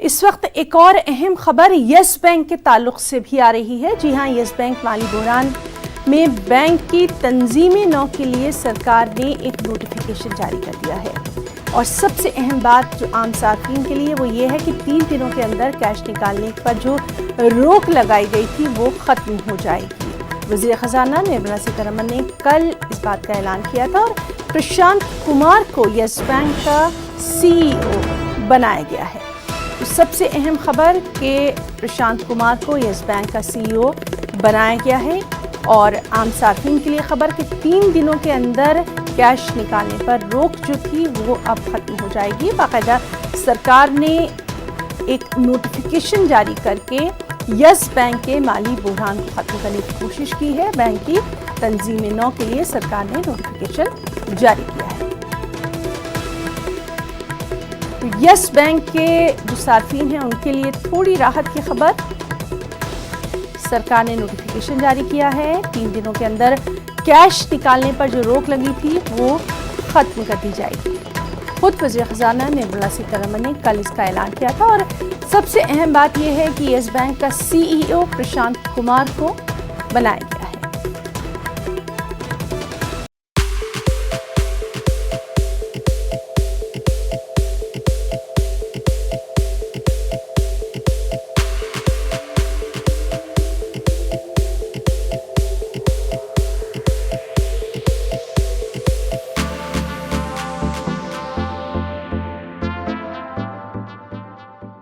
इस वक्त एक और अहम खबर यस बैंक के ताल्लुक से भी आ रही है। जी हां, यस बैंक माली बहरान में बैंक की तंजीमी नौ के लिए सरकार ने एक नोटिफिकेशन जारी कर दिया है और सबसे अहम बात जो आम सार्फिन के लिए वो ये है कि 3 दिनों के अंदर कैश निकालने पर जो रोक लगाई गई थी वो ख़त्म हो जाएगी। वज़ीर ख़ज़ाना निर्मला सीतारमण ने कल इस बात का ऐलान किया था और प्रशांत कुमार को यस बैंक का CEO बनाया गया है। तो सबसे अहम खबर कि प्रशांत कुमार को यस बैंक का CEO बनाया गया है और आम सार्फिन के लिए खबर कि 3 दिनों के अंदर कैश निकालने पर रोक जो थी वो अब ख़त्म हो जाएगी। बाकायदा सरकार ने एक नोटिफिकेशन जारी करके यस बैंक के माली बहरान को ख़त्म करने की कोशिश की है। बैंक की तंजीम नौ के लिए सरकार ने नोटिफिकेशन जारी किया है। यस बैंक के जो सार्फिन हैं उनके लिए थोड़ी राहत की खबर, सरकार ने नोटिफिकेशन जारी किया है। 3 दिनों के अंदर कैश निकालने पर जो रोक लगी थी वो ख़त्म कर दी जाएगी। खुद वज़ीर ख़ज़ाना निर्मला सीतारमण ने कल इसका ऐलान किया था और सबसे अहम बात यह है कि यस बैंक का CEO प्रशांत कुमार को बनाया गया।